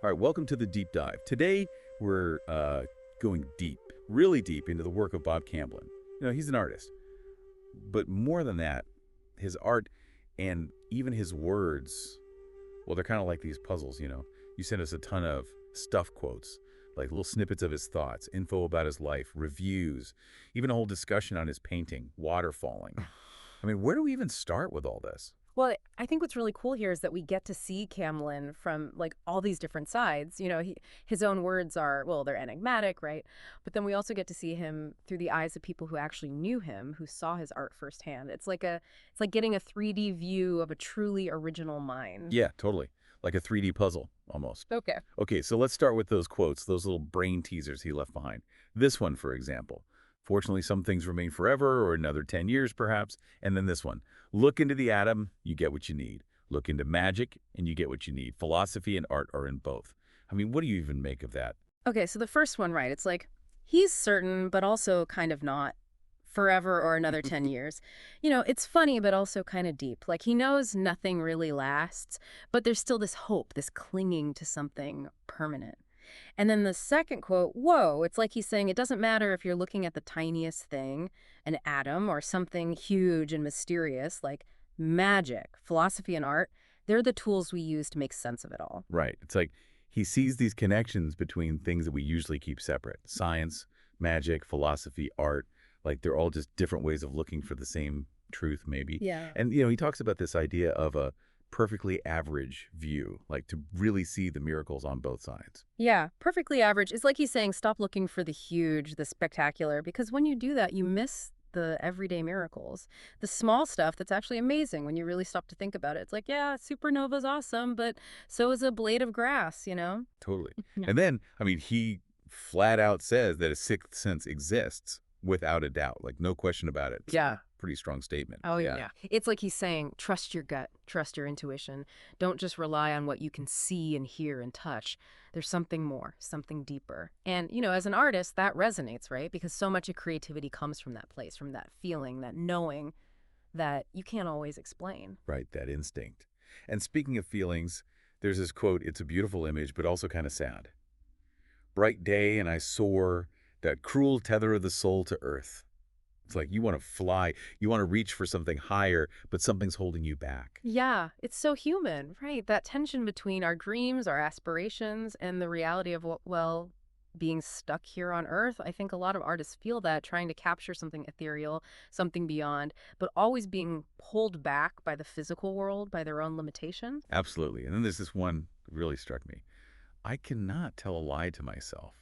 All right, welcome to the deep dive. Today, we're going deep, really deep into the work of Bob Camblin. He's an artist, but more than that, his art and even his words, well, they're kind of like these puzzles. You sent us a ton of stuff quotes, like little snippets of his thoughts, info about his life, reviews, even a whole discussion on his painting, Waterfalling. I mean, where do we even start with all this? Well, I think what's really cool here is that we get to see Camlin from like all these different sides. His own words are, well, they're enigmatic, right? But then we also get to see him through the eyes of people who actually knew him, who saw his art firsthand. It's like getting a 3D view of a truly original mind. Yeah, totally. Like a 3D puzzle, almost. Okay. Okay, so let's start with those quotes, those little brain teasers he left behind. This one, for example. Fortunately, some things remain forever, or another 10 years, perhaps. And then this one. Look into the atom, you get what you need. Look into magic, and you get what you need. Philosophy and art are in both. I mean, what do you even make of that? Okay, so the first one, right? It's like he's certain, but also kind of not. Forever or another 10 years. It's funny, but also kind of deep. Like he knows nothing really lasts, but there's still this hope, this clinging to something permanent. And then the second quote, whoa, it's like he's saying it doesn't matter if you're looking at the tiniest thing, an atom, or something huge and mysterious like magic, philosophy, and art. They're the tools we use to make sense of it all. Right. It's like he sees these connections between things that we usually keep separate. Science, magic, philosophy, art. Like they're all just different ways of looking for the same truth, maybe. Yeah. And, he talks about this idea of a perfectly average view, like to really see the miracles on both sides. Yeah, perfectly average. It's like he's saying stop looking for the huge, the spectacular, because when you do that, you miss the everyday miracles, the small stuff that's actually amazing when you really stop to think about it. It's like, yeah, supernova's awesome, but so is a blade of grass. Totally. Yeah. And then, I mean, he flat out says that a sixth sense exists without a doubt, like no question about it. It's a Yeah. pretty strong statement. Oh, yeah. It's like he's saying, trust your gut, trust your intuition. Don't just rely on what you can see and hear and touch. There's something more, something deeper. And, as an artist, that resonates, right? Because so much of creativity comes from that place, from that feeling, that knowing that you can't always explain. Right, that instinct. And speaking of feelings, there's this quote, it's a beautiful image, but also kind of sad. Bright day and I soar, that cruel tether of the soul to earth. It's like you want to fly, you want to reach for something higher, but something's holding you back. Yeah, it's so human, right? That tension between our dreams, our aspirations, and the reality of what, well, being stuck here on Earth. I think a lot of artists feel that, trying to capture something ethereal, something beyond, but always being pulled back by the physical world, by their own limitations. Absolutely. And then there's this one that really struck me. I cannot tell a lie to myself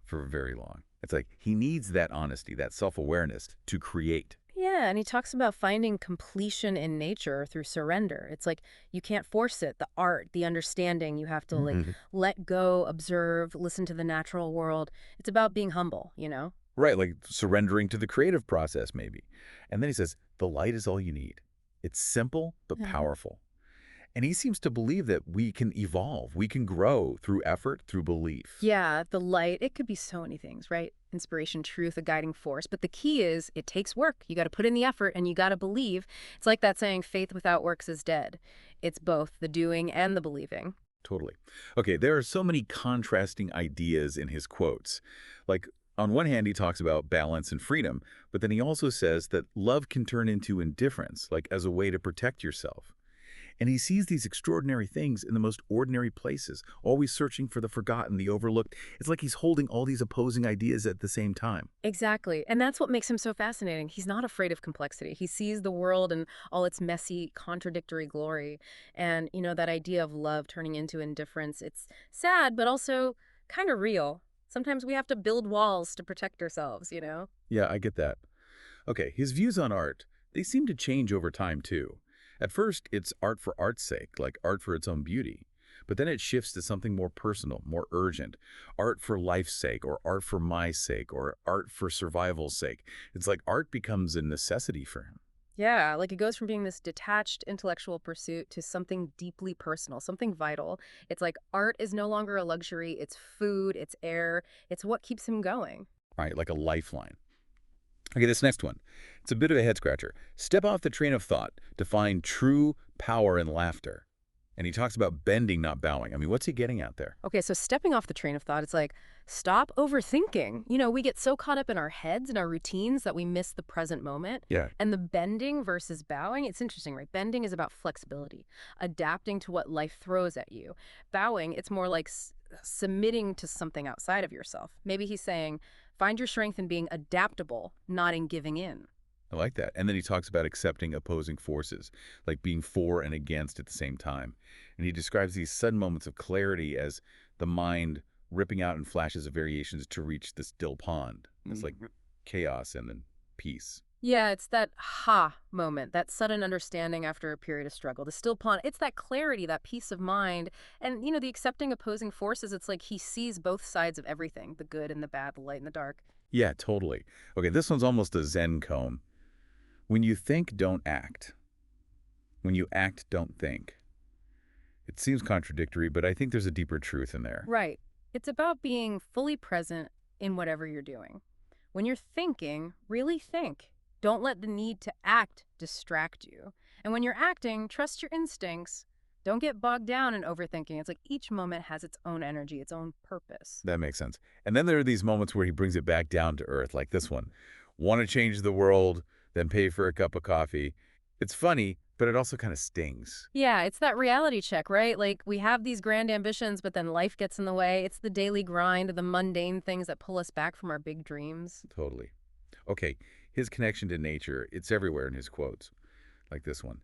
for very long. It's like he needs that honesty, that self-awareness to create. Yeah, and he talks about finding completion in nature through surrender. It's like you can't force it, the art, the understanding. You have to let go, observe, listen to the natural world. It's about being humble. Right, like surrendering to the creative process, maybe. And then he says, the light is all you need. It's simple, but Yeah. powerful. And he seems to believe that we can evolve, we can grow through effort, through belief. Yeah, the light, it could be so many things, right? Inspiration, truth, a guiding force. But the key is it takes work. You got to put in the effort and you got to believe. It's like that saying, faith without works is dead. It's both the doing and the believing. Totally. Okay, there are so many contrasting ideas in his quotes. Like, on one hand, he talks about balance and freedom, but then he also says that love can turn into indifference, like as a way to protect yourself. And he sees these extraordinary things in the most ordinary places, always searching for the forgotten, the overlooked. It's like he's holding all these opposing ideas at the same time. Exactly. And that's what makes him so fascinating. He's not afraid of complexity. He sees the world and all its messy, contradictory glory. And, that idea of love turning into indifference, it's sad, but also kind of real. Sometimes we have to build walls to protect ourselves. Yeah, I get that. Okay, his views on art, they seem to change over time, too. At first, it's art for art's sake, like art for its own beauty. But then it shifts to something more personal, more urgent. Art for life's sake, or art for my sake, or art for survival's sake. It's like art becomes a necessity for him. Yeah, like it goes from being this detached intellectual pursuit to something deeply personal, something vital. It's like art is no longer a luxury. It's food, it's air, it's what keeps him going. Right, like a lifeline. Okay, this next one. It's a bit of a head scratcher. Step off the train of thought to find true power in laughter. And he talks about bending, not bowing. I mean, what's he getting at there? Okay, so stepping off the train of thought, it's like, stop overthinking. We get so caught up in our heads and our routines that we miss the present moment. Yeah. And the bending versus bowing, it's interesting, right? Bending is about flexibility, adapting to what life throws at you. Bowing, it's more like submitting to something outside of yourself. Maybe he's saying, find your strength in being adaptable, not in giving in. I like that. And then he talks about accepting opposing forces, like being for and against at the same time. And he describes these sudden moments of clarity as the mind ripping out in flashes of variations to reach the still pond. It's like chaos and then peace. Yeah, it's that ha moment, that sudden understanding after a period of struggle. The still pond, it's that clarity, that peace of mind. And, the accepting opposing forces, it's like he sees both sides of everything, the good and the bad, the light and the dark. Yeah, totally. Okay, this one's almost a Zen koan. When you think, don't act. When you act, don't think. It seems contradictory, but I think there's a deeper truth in there. Right. It's about being fully present in whatever you're doing. When you're thinking, really think. Don't let the need to act distract you. And when you're acting, trust your instincts. Don't get bogged down in overthinking. It's like each moment has its own energy, its own purpose. That makes sense. And then there are these moments where he brings it back down to earth, like this one. Want to change the world, then pay for a cup of coffee. It's funny, but it also kind of stings. Yeah, it's that reality check, right? Like we have these grand ambitions, but then life gets in the way. It's the daily grind, the mundane things that pull us back from our big dreams. Totally. Okay, his connection to nature, it's everywhere in his quotes, like this one.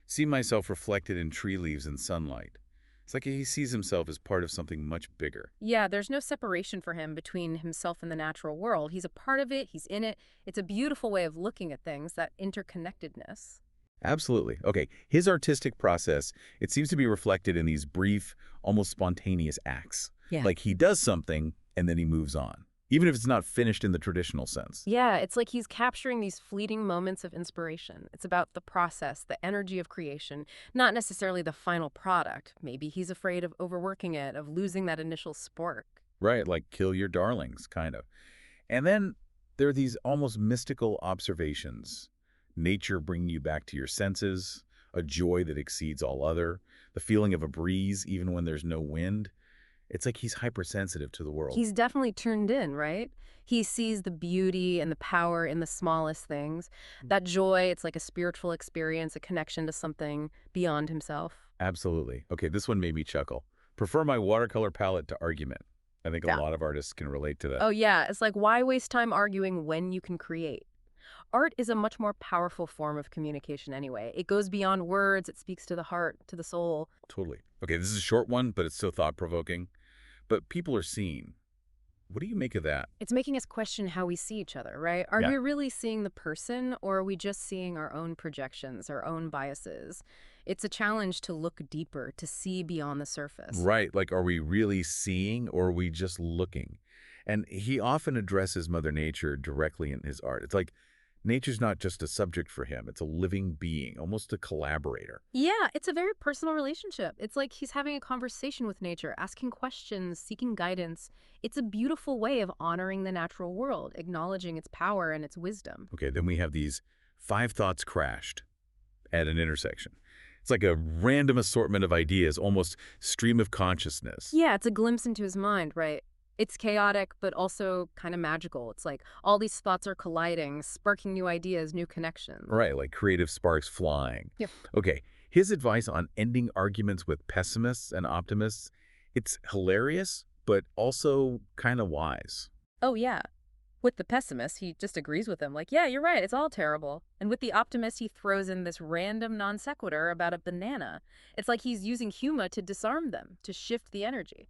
See myself reflected in tree leaves and sunlight. It's like he sees himself as part of something much bigger. Yeah, there's no separation for him between himself and the natural world. He's a part of it, he's in it. It's a beautiful way of looking at things, that interconnectedness. Absolutely. Okay, his artistic process, it seems to be reflected in these brief, almost spontaneous acts. Yeah. Like he does something and then he moves on, even if it's not finished in the traditional sense. Yeah, it's like he's capturing these fleeting moments of inspiration. It's about the process, the energy of creation, not necessarily the final product. Maybe he's afraid of overworking it, of losing that initial spark. Right, like kill your darlings, kind of. And then there are these almost mystical observations. Nature bringing you back to your senses, a joy that exceeds all other, the feeling of a breeze even when there's no wind. It's like he's hypersensitive to the world. He's definitely turned in, right? He sees the beauty and the power in the smallest things. That joy, it's like a spiritual experience, a connection to something beyond himself. Absolutely. Okay, this one made me chuckle. Prefer my watercolor palette to argument. I think a Yeah. lot of artists can relate to that. Oh, yeah. It's like, why waste time arguing when you can create? Art is a much more powerful form of communication anyway. It goes beyond words. It speaks to the heart, to the soul. Totally. Okay, this is a short one, but it's so thought-provoking. But people are seen. What do you make of that? It's making us question how we see each other, right? Are Yeah. we really seeing the person, or are we just seeing our own projections, our own biases? It's a challenge to look deeper, to see beyond the surface. Right, like are we really seeing or are we just looking? And he often addresses Mother Nature directly in his art. It's like nature's not just a subject for him, it's a living being, almost a collaborator. Yeah, it's a very personal relationship. It's like he's having a conversation with nature, asking questions, seeking guidance. It's a beautiful way of honoring the natural world, acknowledging its power and its wisdom. Okay, then we have these 5 thoughts crashed at an intersection. It's like a random assortment of ideas, almost stream of consciousness. Yeah, it's a glimpse into his mind, right? It's chaotic, but also kind of magical. It's like all these thoughts are colliding, sparking new ideas, new connections. Right, like creative sparks flying. Yep. Okay, his advice on ending arguments with pessimists and optimists, it's hilarious, but also kind of wise. Oh, yeah. With the pessimist, he just agrees with him. Like, yeah, you're right. It's all terrible. And with the optimist, he throws in this random non sequitur about a banana. It's like he's using humor to disarm them, to shift the energy.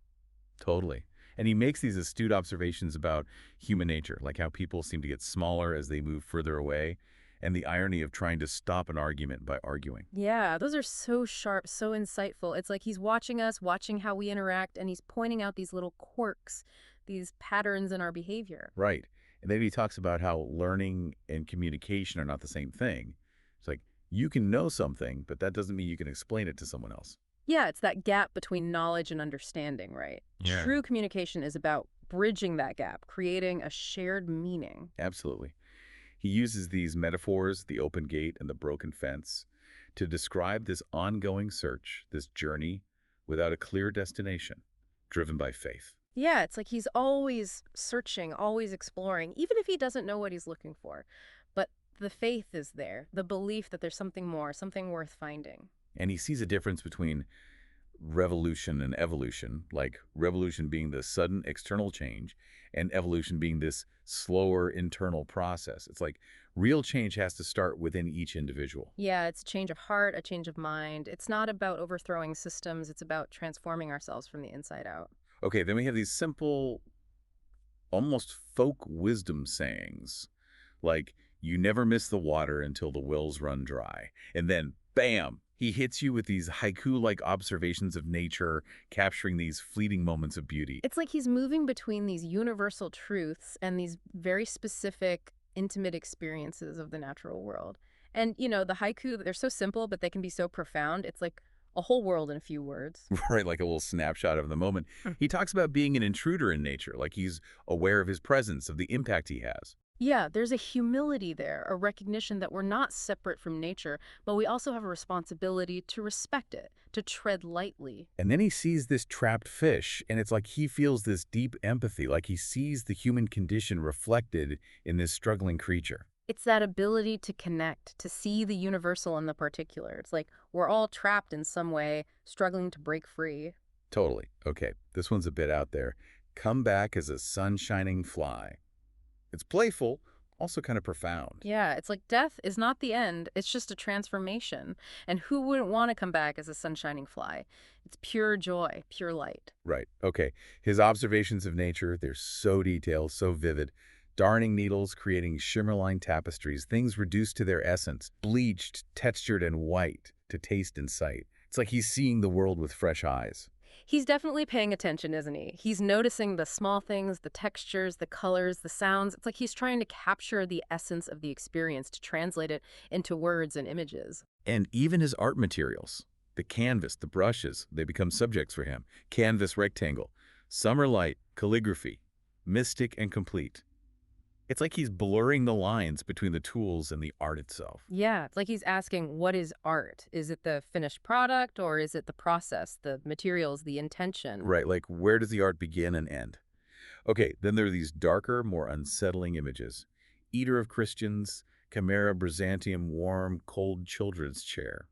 Totally. And he makes these astute observations about human nature, like how people seem to get smaller as they move further away, and the irony of trying to stop an argument by arguing. Yeah, those are so sharp, so insightful. It's like he's watching us, watching how we interact, and he's pointing out these little quirks, these patterns in our behavior. Right. And then he talks about how learning and communication are not the same thing. It's like, you can know something, but that doesn't mean you can explain it to someone else. Yeah, it's that gap between knowledge and understanding, right? Yeah. True communication is about bridging that gap, creating a shared meaning. Absolutely. He uses these metaphors, the open gate and the broken fence, to describe this ongoing search, this journey without a clear destination, driven by faith. Yeah, it's like he's always searching, always exploring, even if he doesn't know what he's looking for. But the faith is there, the belief that there's something more, something worth finding. And he sees a difference between revolution and evolution, like revolution being the sudden external change and evolution being this slower internal process. It's like real change has to start within each individual. Yeah, it's a change of heart, a change of mind. It's not about overthrowing systems, it's about transforming ourselves from the inside out. Okay, then we have these simple, almost folk wisdom sayings, like, you never miss the water until the wells run dry. And then, bam, he hits you with these haiku-like observations of nature, capturing these fleeting moments of beauty. It's like he's moving between these universal truths and these very specific, intimate experiences of the natural world. And, the haiku, they're so simple, but they can be so profound. It's like a whole world in a few words. Right, like a little snapshot of the moment. He talks about being an intruder in nature, like he's aware of his presence, of the impact he has. Yeah, there's a humility there, a recognition that we're not separate from nature, but we also have a responsibility to respect it, to tread lightly. And then he sees this trapped fish, and it's like he feels this deep empathy, like he sees the human condition reflected in this struggling creature. It's that ability to connect, to see the universal in the particular. It's like we're all trapped in some way, struggling to break free. Totally. Okay, this one's a bit out there. Come back as a sun-shining fly. It's playful, also kind of profound. Yeah, it's like death is not the end, it's just a transformation. And who wouldn't want to come back as a sunshining fly? It's pure joy, pure light. Right. Okay. His observations of nature, they're so detailed, so vivid. Darning needles creating shimmerline tapestries, things reduced to their essence, bleached, textured, and white to taste and sight. It's like he's seeing the world with fresh eyes. He's definitely paying attention, isn't he? He's noticing the small things, the textures, the colors, the sounds. It's like he's trying to capture the essence of the experience to translate it into words and images. And even his art materials, the canvas, the brushes, they become subjects for him. Canvas rectangle, summer light, calligraphy, mystic and complete. It's like he's blurring the lines between the tools and the art itself. Yeah, it's like he's asking, what is art? Is it the finished product or is it the process, the materials, the intention? Right, like where does the art begin and end? Okay, then there are these darker, more unsettling images. Eater of Christians, Chimera Byzantium warm, cold children's chair.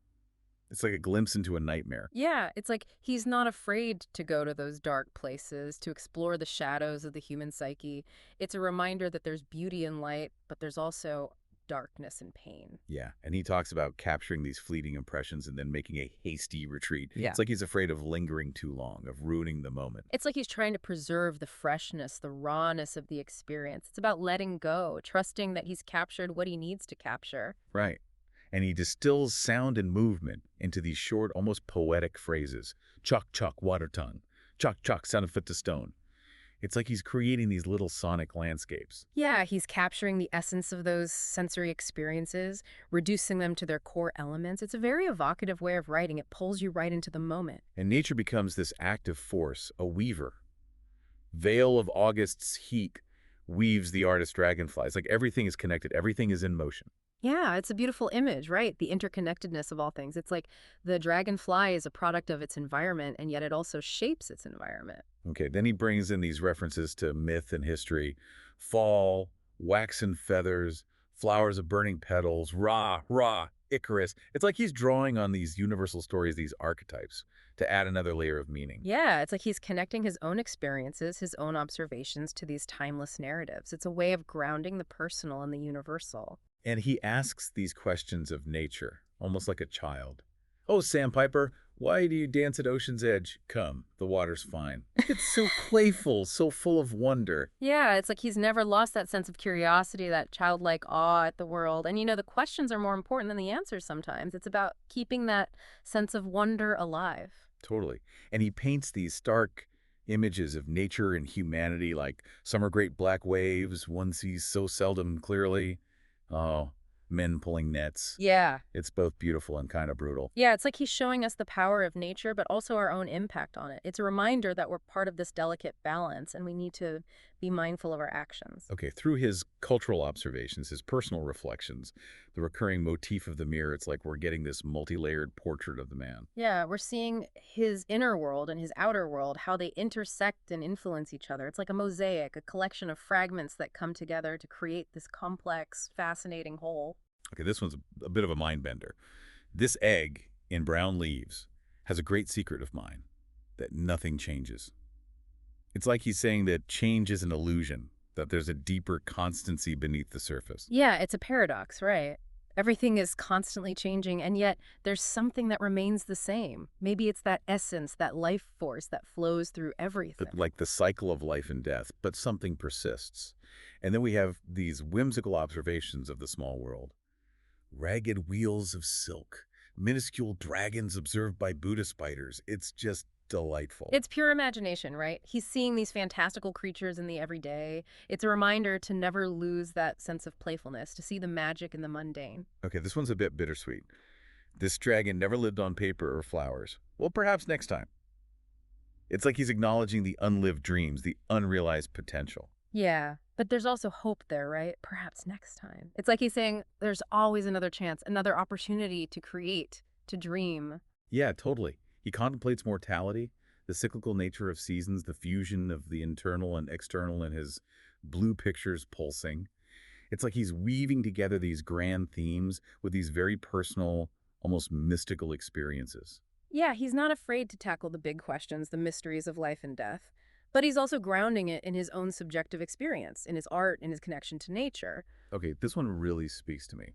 It's like a glimpse into a nightmare. Yeah, it's like he's not afraid to go to those dark places, to explore the shadows of the human psyche. It's a reminder that there's beauty in light, but there's also darkness and pain. Yeah, and he talks about capturing these fleeting impressions and then making a hasty retreat. Yeah. It's like he's afraid of lingering too long, of ruining the moment. It's like he's trying to preserve the freshness, the rawness of the experience. It's about letting go, trusting that he's captured what he needs to capture. Right. And he distills sound and movement into these short, almost poetic phrases. Chuck, chuck, water tongue. Chuck, chuck, sound of foot to stone. It's like he's creating these little sonic landscapes. Yeah, he's capturing the essence of those sensory experiences, reducing them to their core elements. It's a very evocative way of writing. It pulls you right into the moment. And nature becomes this active force, a weaver. Veil of August's heat weaves the artist dragonfly. It's like everything is connected. Everything is in motion. Yeah, it's a beautiful image, right? The interconnectedness of all things. It's like the dragonfly is a product of its environment, and yet it also shapes its environment. Okay, then he brings in these references to myth and history. Fall, waxen feathers, flowers of burning petals, Ra, Ra, Icarus. It's like he's drawing on these universal stories, these archetypes, to add another layer of meaning. Yeah, it's like he's connecting his own experiences, his own observations to these timeless narratives. It's a way of grounding the personal and the universal. And he asks these questions of nature, almost like a child. Oh, Sandpiper, why do you dance at ocean's edge? Come, the water's fine. It's so playful, so full of wonder. Yeah, it's like he's never lost that sense of curiosity, that childlike awe at the world. And the questions are more important than the answers sometimes. It's about keeping that sense of wonder alive. Totally. And he paints these stark images of nature and humanity, like summer great black waves one sees so seldom clearly. Oh, men pulling nets. Yeah. It's both beautiful and kind of brutal. Yeah, it's like he's showing us the power of nature, but also our own impact on it. It's a reminder that we're part of this delicate balance, and we need to be mindful of our actions. Okay, through his cultural observations, his personal reflections, the recurring motif of the mirror, it's like we're getting this multi-layered portrait of the man. Yeah, we're seeing his inner world and his outer world, how they intersect and influence each other. It's like a mosaic, a collection of fragments that come together to create this complex, fascinating whole. Okay, this one's a bit of a mind bender. This egg in brown leaves has a great secret of mine, that nothing changes. It's like he's saying that change is an illusion, that there's a deeper constancy beneath the surface. Yeah, it's a paradox, right? Everything is constantly changing, and yet there's something that remains the same. Maybe it's that essence, that life force that flows through everything. Like the cycle of life and death, but something persists. And then we have these whimsical observations of the small world. Ragged wheels of silk, minuscule dragons observed by Buddha spiders. It's just delightful. It's pure imagination, right? He's seeing these fantastical creatures in the everyday. It's a reminder to never lose that sense of playfulness, to see the magic in the mundane. Okay, this one's a bit bittersweet. This dragon never lived on paper or flowers. Well, perhaps next time. It's like he's acknowledging the unlived dreams, the unrealized potential. Yeah, but there's also hope there, right? Perhaps next time. It's like he's saying there's always another chance, another opportunity to create, to dream. Yeah, totally. He contemplates mortality, the cyclical nature of seasons, the fusion of the internal and external in his blue pictures pulsing. It's like he's weaving together these grand themes with these very personal, almost mystical experiences. Yeah, he's not afraid to tackle the big questions, the mysteries of life and death. But he's also grounding it in his own subjective experience, in his art, in his connection to nature. Okay, this one really speaks to me.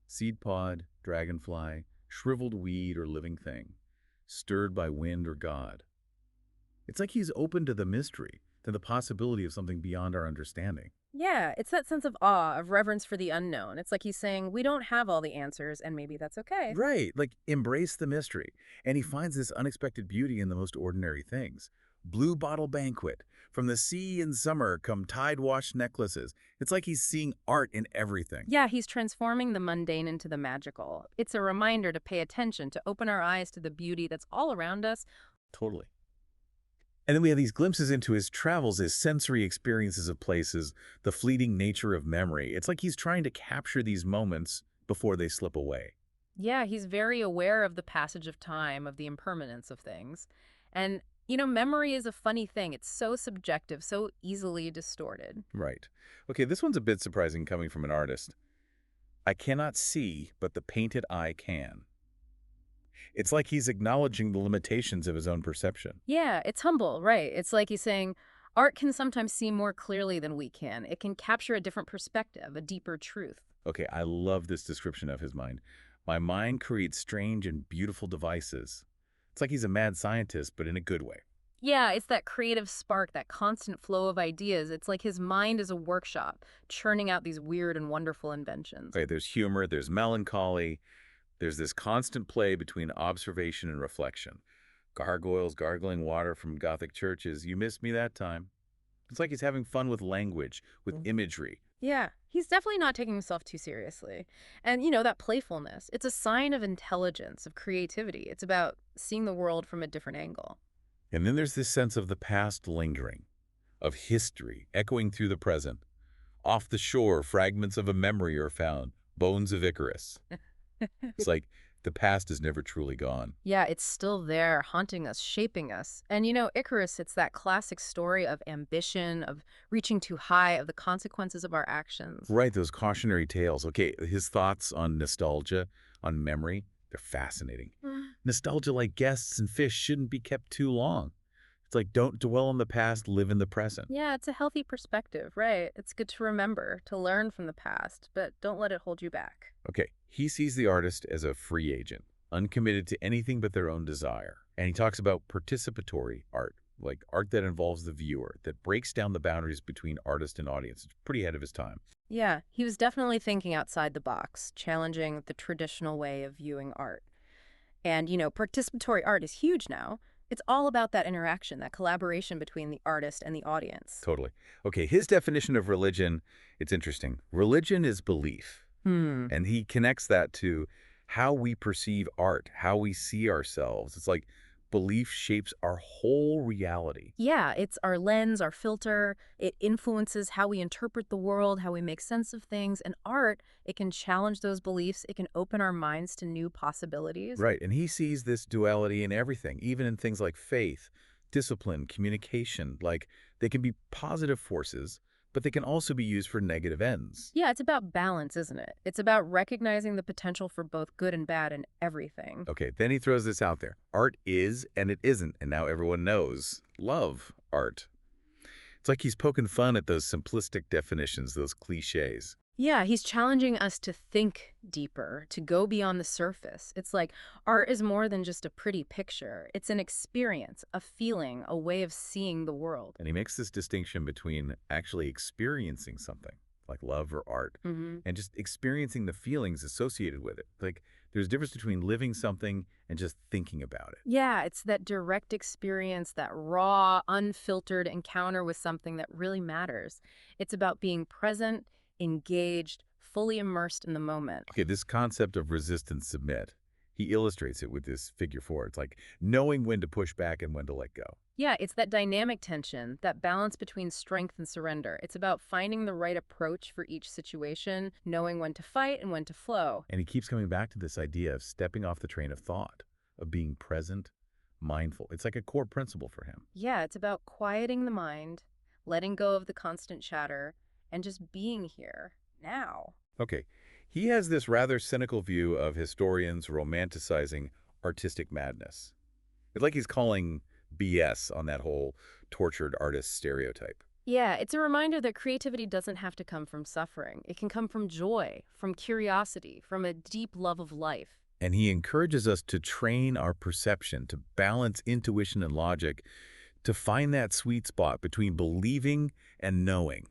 Seed pod, dragonfly, shriveled weed or living thing, stirred by wind or God. It's like he's open to the mystery, to the possibility of something beyond our understanding. Yeah, it's that sense of awe, of reverence for the unknown. It's like he's saying, we don't have all the answers, and maybe that's okay. Right, like embrace the mystery. And he finds this unexpected beauty in the most ordinary things. Blue bottle banquet. From the sea in summer come tide-washed necklaces. It's like he's seeing art in everything. Yeah, he's transforming the mundane into the magical. It's a reminder to pay attention, to open our eyes to the beauty that's all around us. Totally. And then we have these glimpses into his travels, his sensory experiences of places, the fleeting nature of memory. It's like he's trying to capture these moments before they slip away. Yeah, he's very aware of the passage of time, of the impermanence of things. And, memory is a funny thing. It's so subjective, so easily distorted. Right. Okay, this one's a bit surprising coming from an artist. I cannot see, but the painted eye can. It's like he's acknowledging the limitations of his own perception. Yeah, it's humble, right? It's like he's saying, art can sometimes see more clearly than we can. It can capture a different perspective, a deeper truth. Okay, I love this description of his mind. My mind creates strange and beautiful devices. It's like he's a mad scientist, but in a good way. Yeah, it's that creative spark, that constant flow of ideas. It's like his mind is a workshop, churning out these weird and wonderful inventions. Okay, there's humor, there's melancholy, there's this constant play between observation and reflection. Gargoyles gargling water from Gothic churches. You missed me that time. It's like he's having fun with language, with imagery. Yeah, he's definitely not taking himself too seriously. And, that playfulness, it's a sign of intelligence, of creativity. It's about seeing the world from a different angle. And then there's this sense of the past lingering, of history echoing through the present. Off the shore, fragments of a memory are found, bones of Icarus. It's like the past is never truly gone. Yeah, it's still there, haunting us, shaping us. And Icarus, it's that classic story of ambition, of reaching too high, of the consequences of our actions. Right, those cautionary tales. Okay, his thoughts on nostalgia, on memory, they're fascinating. Nostalgia, like guests and fish, shouldn't be kept too long. It's like, don't dwell on the past, live in the present. Yeah, it's a healthy perspective, right? It's good to remember, to learn from the past, but don't let it hold you back. Okay, he sees the artist as a free agent, uncommitted to anything but their own desire. And he talks about participatory art, like art that involves the viewer, that breaks down the boundaries between artist and audience. It's pretty ahead of his time. Yeah, he was definitely thinking outside the box, challenging the traditional way of viewing art. And, participatory art is huge now. It's all about that interaction, that collaboration between the artist and the audience. Totally. Okay, his definition of religion, it's interesting. Religion is belief. Hmm. And he connects that to how we perceive art, how we see ourselves. It's like belief shapes our whole reality. Yeah, it's our lens, our filter. It influences how we interpret the world, how we make sense of things. And art, it can challenge those beliefs. It can open our minds to new possibilities. Right. And he sees this duality in everything, even in things like faith, discipline, communication. Like they can be positive forces, but they can also be used for negative ends. Yeah, it's about balance, isn't it? It's about recognizing the potential for both good and bad in everything. Okay, then he throws this out there. Art is and it isn't, and now everyone knows. Love art. It's like he's poking fun at those simplistic definitions, those cliches. Yeah, he's challenging us to think deeper, to go beyond the surface. It's like art is more than just a pretty picture. It's an experience, a feeling, a way of seeing the world. And he makes this distinction between actually experiencing something, like love or art, Hmm. and just experiencing the feelings associated with it. Like there's a difference between living something and just thinking about it. Yeah, it's that direct experience, that raw, unfiltered encounter with something that really matters. It's about being present, engaged, fully immersed in the moment. Okay, this concept of resist and submit, he illustrates it with this figure four. It's like knowing when to push back and when to let go. Yeah, it's that dynamic tension, that balance between strength and surrender. It's about finding the right approach for each situation, knowing when to fight and when to flow. And he keeps coming back to this idea of stepping off the train of thought, of being present, mindful. It's like a core principle for him. Yeah, it's about quieting the mind, letting go of the constant chatter, and just being here, now. Okay, he has this rather cynical view of historians romanticizing artistic madness. It's like he's calling BS on that whole tortured artist stereotype. Yeah, it's a reminder that creativity doesn't have to come from suffering. It can come from joy, from curiosity, from a deep love of life. And he encourages us to train our perception, to balance intuition and logic, to find that sweet spot between believing and knowing.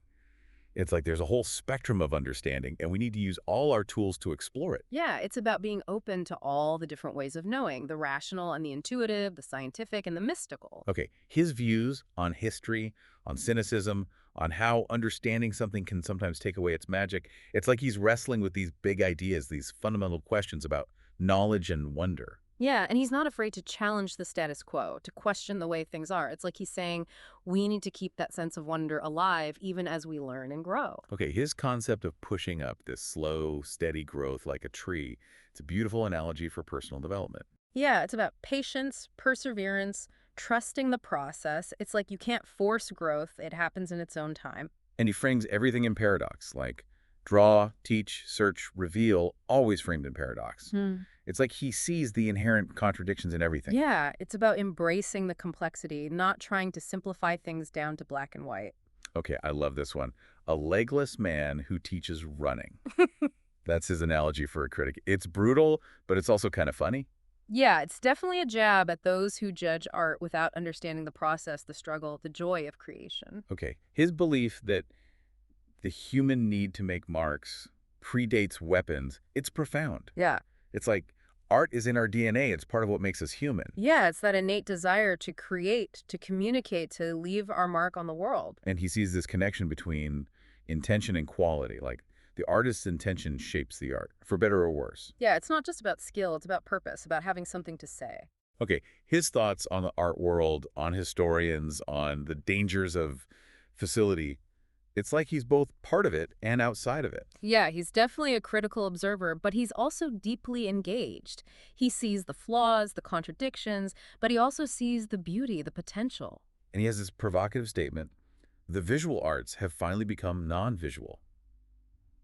It's like there's a whole spectrum of understanding, and we need to use all our tools to explore it. Yeah, it's about being open to all the different ways of knowing, the rational and the intuitive, the scientific and the mystical. Okay, his views on history, on cynicism, on how understanding something can sometimes take away its magic, it's like he's wrestling with these big ideas, these fundamental questions about knowledge and wonder. Yeah, and he's not afraid to challenge the status quo, to question the way things are. It's like he's saying we need to keep that sense of wonder alive even as we learn and grow. Okay, his concept of pushing up, this slow, steady growth like a tree, it's a beautiful analogy for personal development. Yeah, it's about patience, perseverance, trusting the process. It's like you can't force growth, it happens in its own time. And he frames everything in paradox, like draw, teach, search, reveal, always framed in paradox. Hmm. It's like he sees the inherent contradictions in everything. Yeah, it's about embracing the complexity, not trying to simplify things down to black and white. Okay, I love this one. A legless man who teaches running. That's his analogy for a critic. It's brutal, but it's also kind of funny. Yeah, it's definitely a jab at those who judge art without understanding the process, the struggle, the joy of creation. Okay, his belief that the human need to make marks predates weapons, it's profound. Yeah. It's like art is in our DNA. It's part of what makes us human. Yeah, it's that innate desire to create, to communicate, to leave our mark on the world. And he sees this connection between intention and quality. Like the artist's intention shapes the art, for better or worse. Yeah, it's not just about skill, it's about purpose, about having something to say. Okay, his thoughts on the art world, on historians, on the dangers of facility, it's like he's both part of it and outside of it. Yeah, he's definitely a critical observer, but he's also deeply engaged. He sees the flaws, the contradictions, but he also sees the beauty, the potential. And he has this provocative statement, the visual arts have finally become non-visual.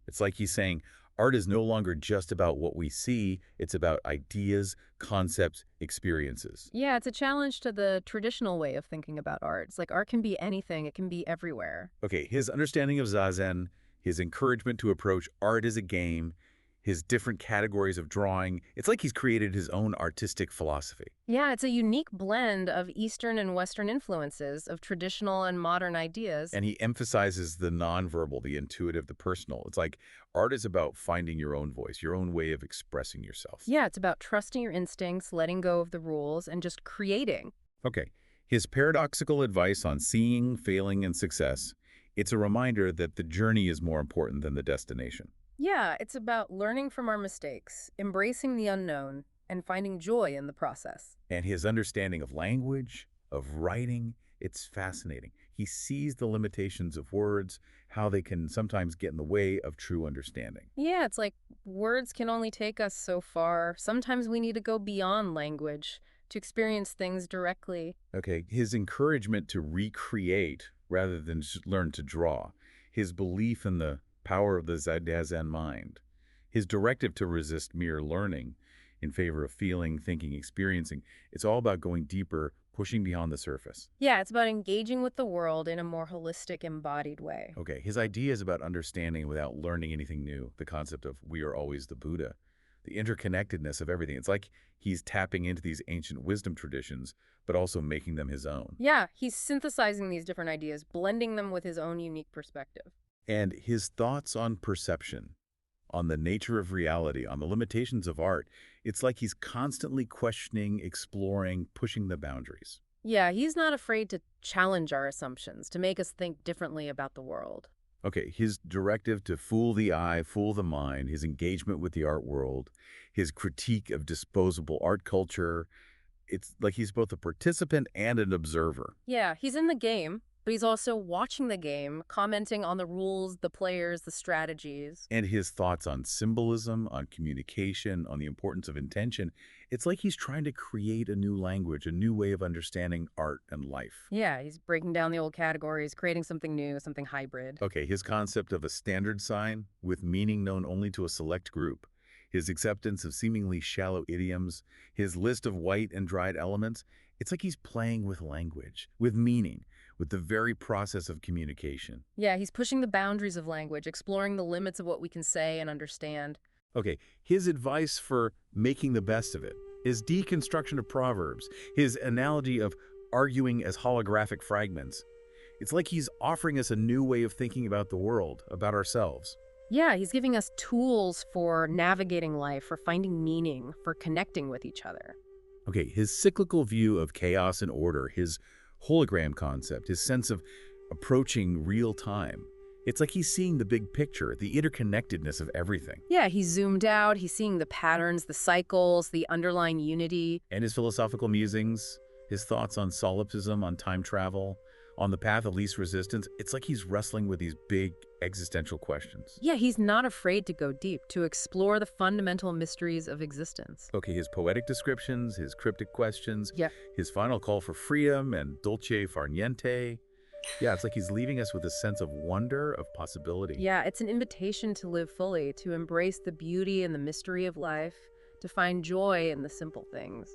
It's like he's saying, art is no longer just about what we see, it's about ideas, concepts, experiences. Yeah, it's a challenge to the traditional way of thinking about art. It's like art can be anything, it can be everywhere. Okay, his understanding of Zazen, his encouragement to approach art as a game, his different categories of drawing, it's like he's created his own artistic philosophy. Yeah, it's a unique blend of Eastern and Western influences, of traditional and modern ideas. And he emphasizes the nonverbal, the intuitive, the personal. It's like art is about finding your own voice, your own way of expressing yourself. Yeah, it's about trusting your instincts, letting go of the rules, and just creating. Okay, his paradoxical advice on seeing, failing, and success, it's a reminder that the journey is more important than the destination. Yeah, it's about learning from our mistakes, embracing the unknown, and finding joy in the process. And his understanding of language, of writing, it's fascinating. He sees the limitations of words, how they can sometimes get in the way of true understanding. Yeah, it's like words can only take us so far. Sometimes we need to go beyond language to experience things directly. Okay, his encouragement to recreate rather than just learn to draw, his belief in the power of the Zazen mind, his directive to resist mere learning in favor of feeling, thinking, experiencing. It's all about going deeper, pushing beyond the surface. Yeah, it's about engaging with the world in a more holistic, embodied way. Okay, his idea is about understanding without learning anything new, the concept of we are always the Buddha, the interconnectedness of everything. It's like he's tapping into these ancient wisdom traditions, but also making them his own. Yeah, he's synthesizing these different ideas, blending them with his own unique perspective. And his thoughts on perception, on the nature of reality, on the limitations of art, it's like he's constantly questioning, exploring, pushing the boundaries. Yeah, he's not afraid to challenge our assumptions, to make us think differently about the world. Okay, his directive to fool the eye, fool the mind, his engagement with the art world, his critique of disposable art culture, it's like he's both a participant and an observer. Yeah, he's in the game, but he's also watching the game, commenting on the rules, the players, the strategies. And his thoughts on symbolism, on communication, on the importance of intention, it's like he's trying to create a new language, a new way of understanding art and life. Yeah, he's breaking down the old categories, creating something new, something hybrid. Okay, his concept of a standard sign with meaning known only to a select group, his acceptance of seemingly shallow idioms, his list of white and dried elements, it's like he's playing with language, with meaning, with the very process of communication. Yeah, he's pushing the boundaries of language, exploring the limits of what we can say and understand. Okay, his advice for making the best of it, his deconstruction of proverbs, his analogy of arguing as holographic fragments. It's like he's offering us a new way of thinking about the world, about ourselves. Yeah, he's giving us tools for navigating life, for finding meaning, for connecting with each other. Okay, his cyclical view of chaos and order, his hologram concept, his sense of approaching real time. It's like he's seeing the big picture, the interconnectedness of everything. Yeah, he's zoomed out, he's seeing the patterns, the cycles, the underlying unity. And his philosophical musings, his thoughts on solipsism, on time travel, on the path of least resistance, it's like he's wrestling with these big existential questions. Yeah, he's not afraid to go deep, to explore the fundamental mysteries of existence. Okay, his poetic descriptions, his cryptic questions, Yeah. his final call for freedom and dolce far niente. Yeah, it's like he's leaving us with a sense of wonder, of possibility. Yeah, it's an invitation to live fully, to embrace the beauty and the mystery of life, to find joy in the simple things.